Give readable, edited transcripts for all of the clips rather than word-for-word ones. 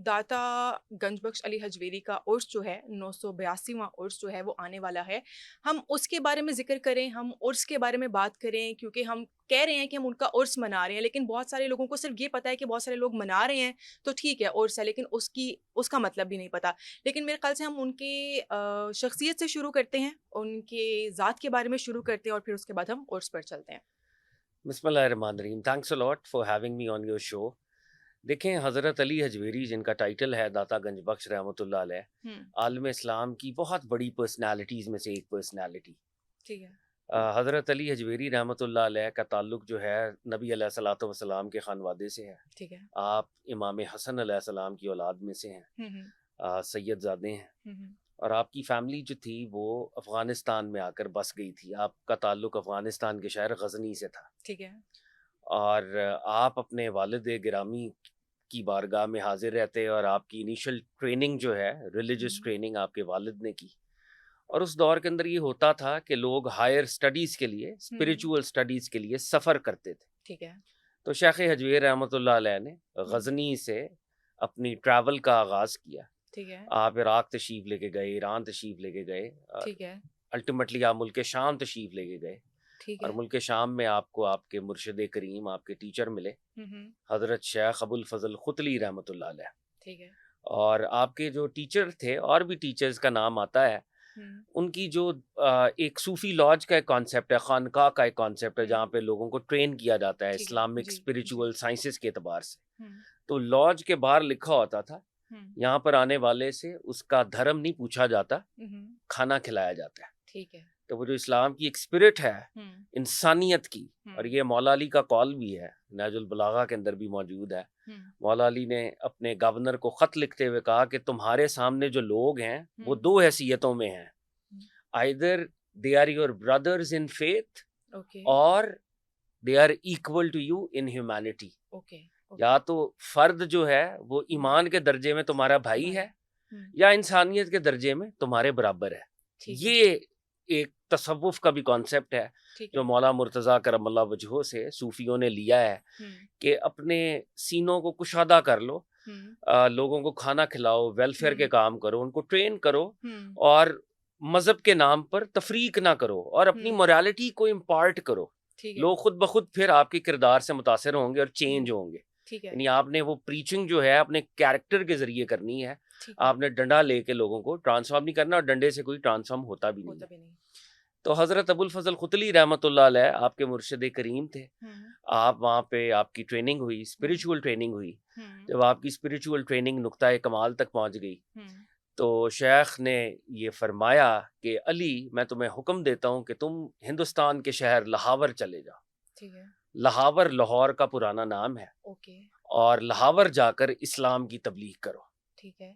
दाता गंजबख्श अली हजवेरी का उर्स जो है 982वां उर्स जो है वो आने वाला है। हम उसके बारे में ज़िक्र करें, हम उर्स के बारे में बात करें क्योंकि हम कह रहे हैं कि हम उनका उर्स मना रहे हैं, लेकिन बहुत सारे लोगों को सिर्फ़ ये पता है कि बहुत सारे लोग मना रहे हैं, तो ठीक है उर्स है, लेकिन उसका मतलब भी नहीं पता। लेकिन मेरे ख़्याल से हम उनकी शख्सियत से शुरू करते हैं, उनके ज़ात के बारे में शुरू करते हैं और फिर उसके बाद हम उर्स पर चलते हैं। बिस्मिल्लाहिर्रहमानिर्रहीम। Thanks a lot for having me on your show. देखें, हज़रत अली हजवेरी जिनका टाइटल है दाता गंज बख्श रहमतुल्लाह अलैह, हुँ, आलम इस्लाम की बहुत बड़ी पर्सनालिटीज़ में से एक पर्सनालिटी। ठीक है। हज़रत अली हजवेरी रहमतुल्लाह अलैह का ताल्लुक जो है नबी अलैहिस्सलातु वस्सलाम के ख़ानवादे से है। ठीक है। आप इमाम हसन अलैहिस्सलाम की औलाद में से हैं, हुँ, हुँ। सैयदज़ादे हैं। हुँ, हुँ। और आपकी फ़ैमिली जो थी वो अफ़गानिस्तान में आकर बस गई थी। आपका ताल्लुक अफ़गानिस्तान के शहर गज़नी से था। ठीक है। और आप अपने वालिद गिरामी की बारगाह में हाज़िर रहते और आपकी इनिशियल ट्रेनिंग जो है, हुँ, रिलीजियस हुँ। ट्रेनिंग आपके वालिद ने की। और उस दौर के अंदर ये होता था कि लोग हायर स्टडीज़ के लिए, हुँ, स्पिरिचुअल स्टडीज़ के लिए सफ़र करते थे। ठीक है। तो शेख़ हजवीर रहमतुल्लाह अलैह ने हुँ, गज़नी से अपनी ट्रैवल का आगाज़ किया। ठीक है। आप इराक़ तशरीफ़ लेके गए, ईरान तशरीफ़ लेके गए और ठीक है। अल्टीमेटली आप मुल्क शाम तशरीफ़ लेके गए। ठीक और है। मुल्क शाम में आपको आपके मुर्शिद करीम, आपके टीचर मिले, हुँ, हुँ। हज़रत शेख अबुल फ़ज़ल ख़ुतली रहमतुल्लाह अलैह। ठीक है। और आपके जो टीचर थे और भी टीचर्स का नाम आता है, हुँ, उनकी जो एक सूफ़ी लॉज का एक कॉन्सेप्ट है, ख़ानक़ाह का एक कॉन्सेप्ट है, जहाँ हुँ। पे लोगों को ट्रेन किया जाता है ठीक है। इस्लामिक जी, जी। स्पिरिचुअल साइंसेज़ के एतबार से। हुँ, तो लॉज के बाहर लिखा होता था, हुँ। यहाँ पर आने वाले से उसका धर्म नहीं पूछा जाता, हुँ, हुँ। खाना खिलाया जाता है। ठीक है। तो वो जो इस्लाम की एक स्पिरिट है, हुँ, इंसानियत की, और हुँ, ये मौला अली का कौल भी है, नहजुल बलागा के अंदर भी मौजूद है। हुँ, मौला अली ने अपने गवर्नर को ख़त लिखते हुए कहा कि तुम्हारे सामने जो लोग हैं, वो हुँ, 2 हैसियतों में हैं। हुँ। Either they are your brothers in faith okay, और they are equal to you in humanity. Okay, okay. या तो फ़र्द जो है वो हुँ, ईमान के दर्जे में तुम्हारा भाई भाई। है, हुँ, या इंसानियत के दर्जे में तुम्हारे बराबर है। ठीक है, ये एक तसव्वुफ़ का भी कॉन्सेप्ट है, ठीक जो है। मौला मुर्तज़ा करमल्ला वजहो से सूफ़ियों ने लिया है हुँ, कि अपने सीनों को कुशादा कर लो, हुँ, लोगों को खाना खिलाओ, वेलफेयर के हुँ, काम करो, उनको ट्रेन करो, हुँ, और मज़हब के नाम पर तफ़रीक ना करो और अपनी हुँ। मोरालिटी को इम्पार्ट करो। ठीक है। लोग खुद ब खुद फिर आपके किरदार से मुतासिर होंगे और जी, चेंज होंगे। ठीक है, यानी आपने वो प्रीचिंग जो है अपने कैरेक्टर के ज़रिए करनी है। ठीक है। आपने डंडा लेके लोगों को ट्रांसफ़ॉर्म नहीं करना, और डंडे से कोई ट्रांसफ़ॉर्म होता भी नहीं होता है। भी नहीं। तो हज़रत अबुल फ़ज़ल ख़ुतली रहमतुल्लाह अलैह आपके मुर्शिद करीम थे। हुँ, आप वहाँ पे आपकी ट्रेनिंग हुई, हुँ, स्पिरिचुअल ट्रेनिंग हुई। हुँ, जब आपकी स्पिरिचुअल ट्रेनिंग नुक्ता कमाल तक पहुँच गई, हुँ। तो शेख ने ये फ़रमाया कि अली, मैं तुम्हें हुक्म देता हूँ कि तुम हिंदुस्तान के शहर लाहौर चले जाओ। ठीक है, लाहौर लाहौर का पुराना नाम है, ओके, और लाहौर जाकर इस्लाम की तबलीग करो। ठीक है।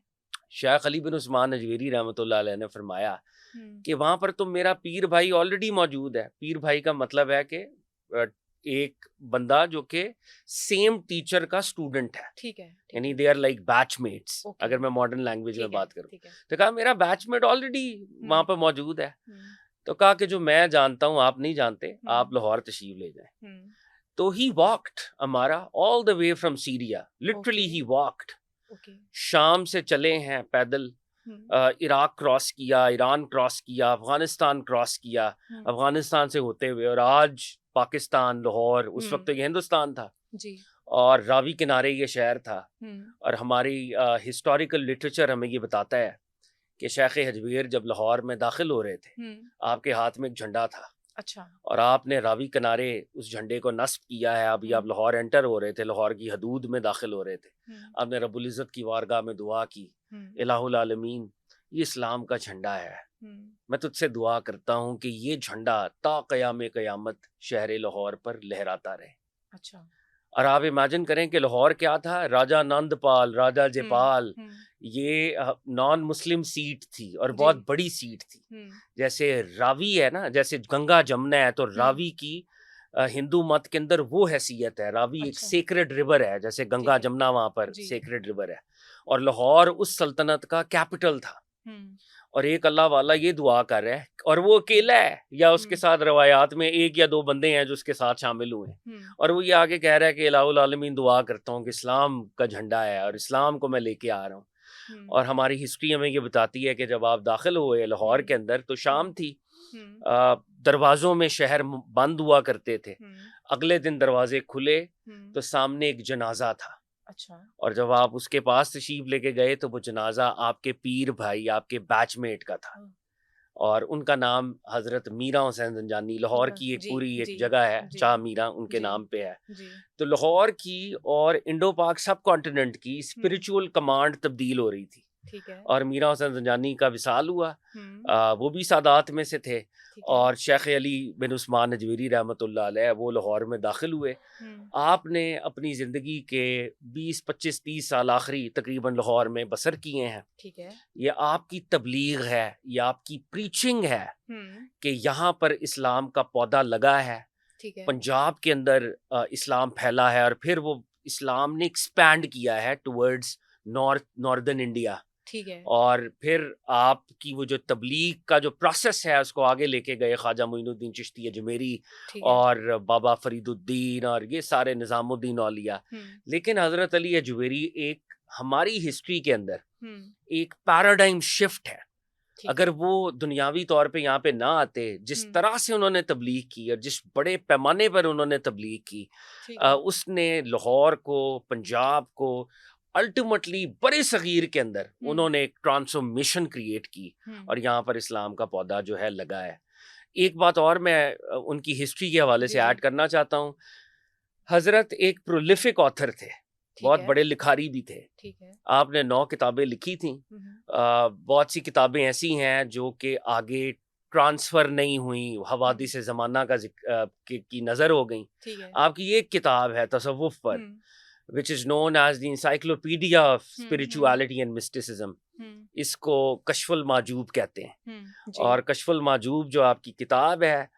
शेख अली बिन उस्मान अजवेरी रहमतुल्लाह अलैह ने फरमाया हुँ, कि वहाँ पर तो मेरा पीर भाई ऑलरेडी मौजूद है। पीर भाई का मतलब है कि एक बंदा जो कि सेम टीचर का स्टूडेंट है, ठीक है, ठीक यानी है। They are like batchmates, okay, अगर मैं मॉडर्न लैंग्वेज में ठीक है, बात करूँ। ठीक है। तो कहा मेरा बैचमेट ऑलरेडी वहाँ हुँ, पर मौजूद है। हुँ, तो कहा कि जो मैं जानता हूँ आप नहीं जानते, आप हुँ, लाहौर तशरीफ ले जाएं। हुँ। तो ही वॉक्ड अमारा all the way from Syria, literally okay, he walked. Okay. शाम से चले हैं पैदल, हुँ, इराक क्रॉस किया, ईरान क्रॉस किया, अफ़गानिस्तान क्रॉस किया, हुँ, अफ़गानिस्तान से होते हुए, और आज पाकिस्तान, लाहौर, उस वक़्त हुँ। तो ये हिंदुस्तान था, जी। और रावी किनारे ये शहर था। हुँ, और हमारी हिस्टोरिकल लिटरेचर हमें ये बताता है कि शेख़ हजवीर जब लाहौर में दाखिल हो रहे थे, हुँ। आपके हाथ में एक झंडा था, अच्छा। और आपने रावी किनारे उस झंडे को नस्ब किया है। अभी आप हुँ, लाहौर एंटर हो रहे थे, लाहौर की हदूद में दाखिल हो रहे थे। हुँ, आपने रब्बुल इज़्ज़त की बारगाह में दुआ की, हुँ, इलाहुल आलमीन, ये इस्लाम का झंडा है। हुँ। मैं तुझसे दुआ करता हूँ कि ये झंडा ता क़याम क़यामत शहर लाहौर पर लहराता रहे। अच्छा। और आप इमेजिन करें कि लाहौर क्या था? राजा नंदपाल, राजा हुँ, जयपाल, हुँ। ये नॉन मुस्लिम सीट थी और जी। बहुत बड़ी सीट थी। हुँ, जैसे रावी है ना, जैसे गंगा जमुना है, तो हुँ। रावी की हिंदू मत के अंदर वो हैसियत है। रावी एक अच्छा, सेक्रेड रिवर है, जैसे गंगा ठीक है। जमुना वहाँ पर जी। सेक्रेड रिवर है। और लाहौर उस सल्तनत का कैपिटल था। हुँ, और एक अल्लाह वाला ये दुआ कर रहा है और वो अकेला है या उसके साथ रवायात में एक या दो बंदे हैं जो उसके साथ शामिल हुए हैं, और वो ये आगे कह रहा है कि इलाहुल आलमीन दुआ करता हूँ कि इस्लाम का झंडा है और इस्लाम को मैं लेके आ रहा हूँ। और हमारी हिस्ट्री हमें ये बताती है कि जब आप दाखिल हुए लाहौर के अंदर तो शाम थी, दरवाज़ों में शहर बंद हुआ करते थे। अगले दिन दरवाजे खुले तो सामने एक जनाजा था। अच्छा। और जब आप उसके पास तशरीफ लेके गए तो वो जनाजा आपके पीर भाई, आपके बैचमेट का था, और उनका नाम हजरत मीरा हुसैन जंजानी, लाहौर की एक पूरी एक जगह है शाह मीरा उनके नाम पे है। तो लाहौर की और इंडो पाक सब कॉन्टिनेंट की स्पिरिचुअल कमांड तब्दील हो रही थी। ठीक है। और मीरा हुसैन जंजानी का विसाल हुआ, वो भी सादात में से थे, और शेख अली बिन उस्मान नजवेरी रहमतुल्लाह अलैह वो लाहौर में दाखिल हुए। आपने अपनी ज़िंदगी के 20, 25, 30 साल आखिरी तकरीबन लाहौर में बसर किए हैं। ठीक है। ये आपकी तबलीग है, ये आपकी प्रीचिंग है कि यहाँ पर इस्लाम का पौधा लगा है। ठीक है। पंजाब के अंदर इस्लाम फैला है और फिर वो इस्लाम ने एक्सपैंड किया है टुवर्ड्स नॉर्दर्न इंडिया। ठीक है। और फिर आपकी वो जो तबलीग का जो प्रोसेस है उसको आगे लेके गए ख्वाजा मोइनुद्दीन चिश्ती अजमेरी और बाबा फरीदुद्दीन और ये सारे निज़ामुद्दीन औलिया। लेकिन हज़रत अली अजमेरी एक हमारी हिस्ट्री के अंदर एक पैराडाइम शिफ्ट है। अगर वो दुनियावी तौर पे यहाँ पे ना आते, जिस तरह से उन्होंने तबलीग की और जिस बड़े पैमाने पर उन्होंने तबलीग की, उसने लाहौर को, पंजाब को अल्टीमेटली बड़े सगीर के अंदर उन्होंने एक ट्रांसफॉर्मेशन क्रिएट की और यहाँ पर इस्लाम का पौधा जो है लगा है। एक बात और मैं उनकी हिस्ट्री के हवाले से ऐड करना चाहता हूँ। हजरत एक प्रोलिफिक ऑथर थे, बहुत बड़े लिखारी भी थे। ठीक है। आपने 9 किताबें लिखी थी। बहुत सी किताबें ऐसी हैं जो कि आगे ट्रांसफ़र नहीं हुई, हवादिस ज़माना का की नज़र हो गई। आपकी एक किताब है तसव्वुफ़ पर, which is known as the Encyclopedia of Spirituality and Mysticism. इसको कश्फुल माजूब कहते हैं। और कश्फुल माजूब जो आपकी किताब है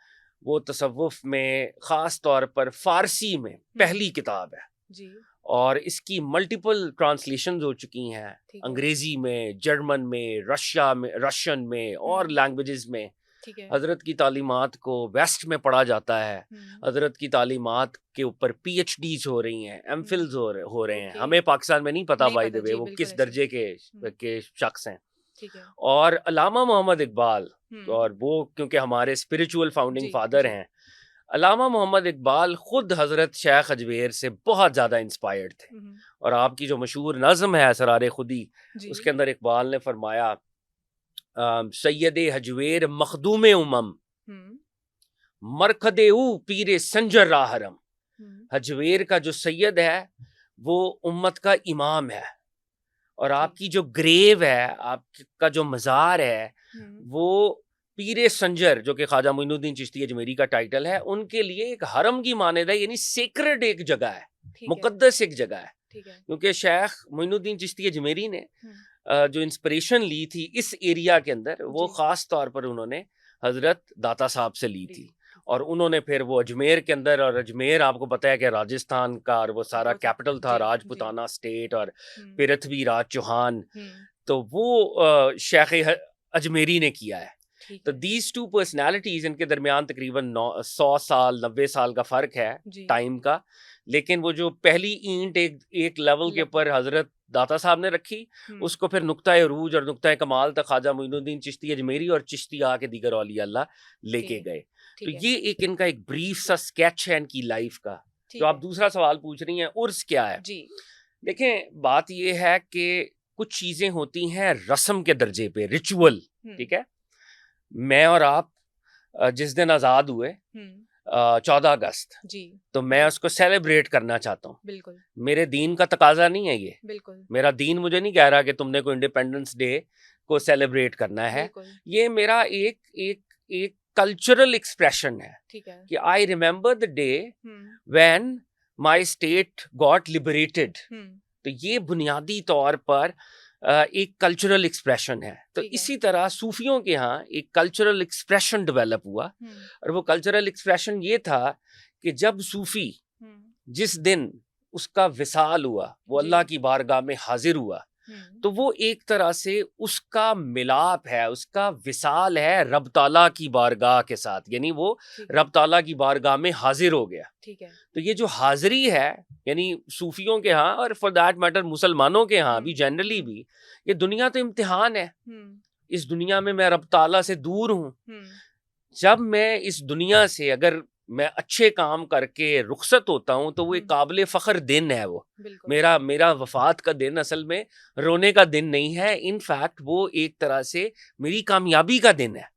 वो तसव्वुफ़ में ख़ास तौर पर फ़ारसी में पहली किताब है जी। और इसकी मल्टीपल ट्रांसलेशंस हो चुकी हैं, अंग्रेज़ी में, जर्मन में, रशियन में और लैंग्वेजेस में। हज़रत की तालीमात को वेस्ट में पढ़ा जाता है। हज़रत की तालीमात के ऊपर PhDs हो रही हैं, एमफिल्स हो रहे हैं। हमें पाकिस्तान में नहीं पता बाय द वे वो किस दर्जे के शख्स हैं। और अल्लामा मोहम्मद इकबाल, और वो क्योंकि हमारे स्पिरिचुअल फाउंडिंग फादर हैं, अल्लामा मोहम्मद इकबाल खुद हज़रत शेख अजमेर से बहुत ज़्यादा इंस्पायर्ड थे। और आपकी जो मशहूर नज़्म है असरार खुदी, उसके अंदर इकबाल ने फरमाया सैयदे हजवेर मखदूम उमम मरकदे पीरे संजर राहरम। हजवेर का जो सैयद है वो उम्मत का इमाम है, और आपकी जो ग्रेव है, आपका जो मज़ार है, वो पीरे संजर जो कि ख्वाजा मोइनुद्दीन चिश्ती अजमेरी का टाइटल है, उनके लिए एक हरम की मानद है, यानी सेक्रेड एक जगह है, मुकद्दस एक जगह है। क्योंकि शेख मोइनुद्दीन चिश्ती अजमेरी ने जो इंस्पिरेशन ली थी इस एरिया के अंदर, वो ख़ास तौर पर उन्होंने हज़रत दाता साहब से ली थी। और उन्होंने फिर वो अजमेर के अंदर, और अजमेर आपको पता है कि राजस्थान का और वो सारा कैपिटल था, राजपुताना स्टेट, और पृथ्वीराज चौहान, तो वो शेख अजमेरी ने किया है। तो दीज टू पर्सनैलिटीज, इनके दरमियान तकरीबन 100 साल 90 साल का फ़र्क है टाइम का, लेकिन वो जो पहली ईंट एक लेवल के ऊपर हज़रत दाता साहब ने रखी, उसको फिर नुक्ता अरूज और नुक्ता कमाल तक ख्वाजा मोइनुद्दीन चिश्ती अजमेरी और चिश्तिया के दीगर औलिया अल्लाह लेके गए। तो ये इनका एक ब्रीफ सा स्केच है इनकी लाइफ का। जो आप दूसरा सवाल पूछ रही हैं, उर्स क्या है? देखें, बात ये है कि कुछ चीज़ें होती हैं रस्म के दर्जे पे, रिचुअल, ठीक है। मैं और आप जिस दिन आज़ाद हुए 14 अगस्त, तो मैं उसको सेलिब्रेट करना चाहता हूँ। बिल्कुल। मेरे दीन का तकाजा नहीं है ये। बिल्कुल। मेरा दीन मुझे नहीं कह रहा कि तुमने को इंडिपेंडेंस डे को सेलिब्रेट करना है। ये मेरा एक कल्चरल एक्सप्रेशन है, ठीक है, कि I remember the day when my state got liberated. तो ये बुनियादी तौर पर एक कल्चरल एक्सप्रेशन है। तो इसी तरह सूफियों के यहाँ एक कल्चरल एक्सप्रेशन डेवलप हुआ, और वो कल्चरल एक्सप्रेशन ये था कि जब सूफी जिस दिन उसका विसाल हुआ, वो अल्लाह की बारगाह में हाजिर हुआ, तो वो एक तरह से उसका मिलाप है, उसका विसाल है रब ताला की बारगाह के साथ, यानी वो रब ताला की बारगाह में हाजिर हो गया। ठीक है। तो ये जो हाजिरी है, यानी सूफियों के यहाँ और फॉर दैट मैटर मुसलमानों के यहाँ भी, जनरली भी, ये दुनिया तो इम्तिहान है। इस दुनिया में मैं रब ताला से दूर हूँ। जब मैं इस दुनिया से अगर मैं अच्छे काम करके रुखसत होता हूँ तो वो एक काबिल फ़ख्र दिन है। वो मेरा वफात का दिन असल में रोने का दिन नहीं है, इनफैक्ट वो एक तरह से मेरी कामयाबी का दिन है।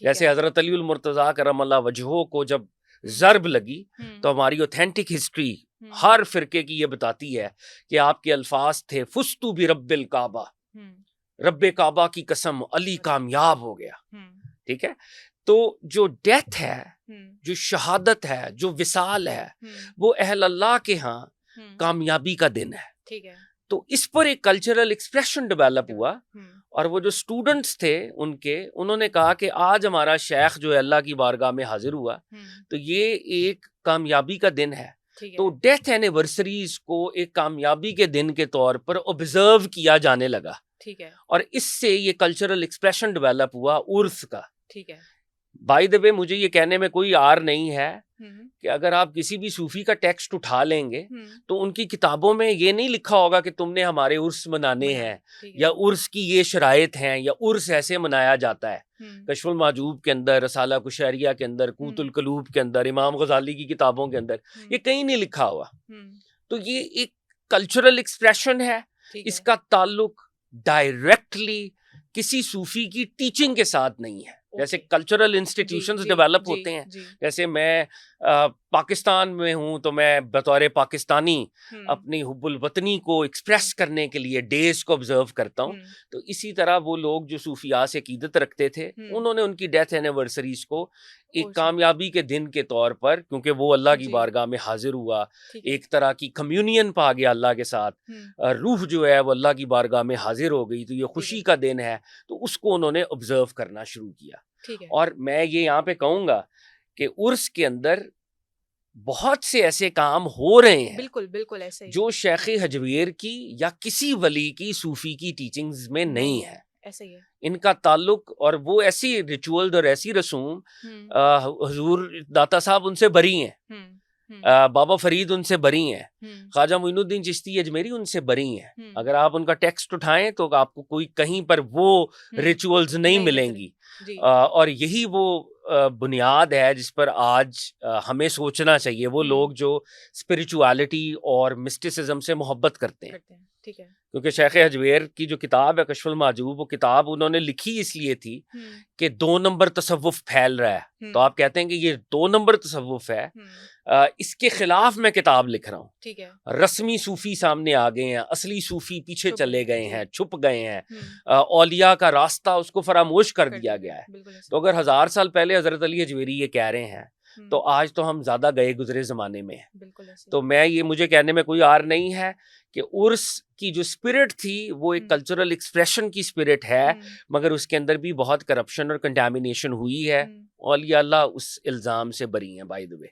जैसे हज़रत अली मुर्तज़ा करमल्लाहु वजहो को जब ज़र्ब लगी तो हमारी ऑथेंटिक हिस्ट्री हर फिरके की ये बताती है कि आपके अल्फाज थे फुस्तु भी रब्बिल काबा, रब्बे काबा की कसम अली कामयाब हो गया। ठीक है, तो जो डेथ है, जो शहादत है, जो विसाल है, वो अहल अल्लाह के यहाँ कामयाबी का दिन है। ठीक है। तो इस पर एक कल्चरल एक्सप्रेशन डेवलप हुआ और वो जो स्टूडेंट्स थे उन्होंने कहा कि आज हमारा शेख जो है अल्लाह की बारगाह में हाजिर हुआ, तो ये एक कामयाबी का दिन है। तो डेथ एनिवर्सरीज को एक कामयाबी के दिन के तौर पर ऑब्जर्व किया जाने लगा। ठीक है। और इससे ये कल्चरल एक्सप्रेशन डेवलप हुआ उर्स का। ठीक है। बाय द वे, मुझे ये कहने में कोई आर नहीं है कि अगर आप किसी भी सूफी का टेक्स्ट उठा लेंगे तो उनकी किताबों में ये नहीं लिखा होगा कि तुमने हमारे उर्स मनाने हैं या उर्स की ये शराइत हैं या उर्स ऐसे मनाया जाता है। कश्फुल माजूब के अंदर, रसाला कुशैरिया के अंदर, कूतुल कलूब के अंदर, इमाम गजाली की किताबों के अंदर ये कहीं नहीं लिखा हुआ। तो ये एक कल्चरल एक्सप्रेशन है, इसका ताल्लुक डायरेक्टली किसी सूफी की टीचिंग के साथ नहीं है। जैसे कल्चरल इंस्टीट्यूशंस डेवलप होते हैं, जैसे मैं पाकिस्तान में हूँ तो मैं बतौर पाकिस्तानी अपनी हुब्बुल वतनी को एक्सप्रेस करने के लिए डेज को ऑब्जर्व करता हूँ। तो इसी तरह वो लोग जो सूफिया से अकीदत रखते थे उन्होंने उनकी डेथ एनिवर्सरीज को एक कामयाबी के दिन के तौर पर, क्योंकि वो अल्लाह की बारगाह में हाजिर हुआ, एक तरह की कम्युनियन पा गया अल्लाह के साथ, रूह जो है वो अल्लाह की बारगाह में हाजिर हो गई, तो ये खुशी का दिन है, तो उसको उन्होंने ऑब्जर्व करना शुरू किया। और मैं ये यहाँ पे कहूँगा कि उर्स के अंदर बहुत से ऐसे काम हो रहे हैं, बिल्कुल बिल्कुल ऐसे ही, जो शेख हजवीर की या किसी वली की सूफी की टीचिंग्स में नहीं है। ऐसे ही है इनका ताल्लुक, और वो ऐसी रिचुअल्स और ऐसी रसूम हुजूर दाता साहब उनसे बरी हैं, बाबा फरीद उनसे बरी हैं, ख्वाजा मोइनुद्दीन चिश्ती अजमेरी उनसे बरी हैं। अगर आप उनका टेक्स्ट उठाएं तो आपको कोई कहीं पर वो रिचुअल्स नहीं मिलेंगी। और यही वो बुनियाद है जिस पर आज हमें सोचना चाहिए। वो लोग जो स्पिरिचुअलिटी और मिस्टिसिज्म से मोहब्बत करते हैं। ठीक है। क्योंकि शेख हजवेर की जो किताब है कश्फुल माजूब, वो किताब उन्होंने लिखी इसलिए थी कि 2 नंबर तसव्वुफ फैल रहा है। तो आप कहते हैं कि ये 2 नंबर तसव्वुफ है, इसके खिलाफ मैं किताब लिख रहा हूँ। ठीक है। रस्मी सूफी सामने आ गए हैं, असली सूफी पीछे चले गए हैं, छुप गए हैं, औलिया का रास्ता उसको फरामोश कर दिया गया है। तो अगर 1000 साल पहले हजरत अली हजवेरी ये कह रहे हैं तो आज तो हम ज्यादा गए गुजरे जमाने में हैं। तो मुझे कहने में कोई आर नहीं है कि उर्स की जो स्पिरिट थी वो एक कल्चरल एक्सप्रेशन की स्पिरिट है, मगर उसके अंदर भी बहुत करप्शन और कंटामिनेशन हुई है। औलिया अल्लाह उस इल्जाम से बरी हैं बाय द वे।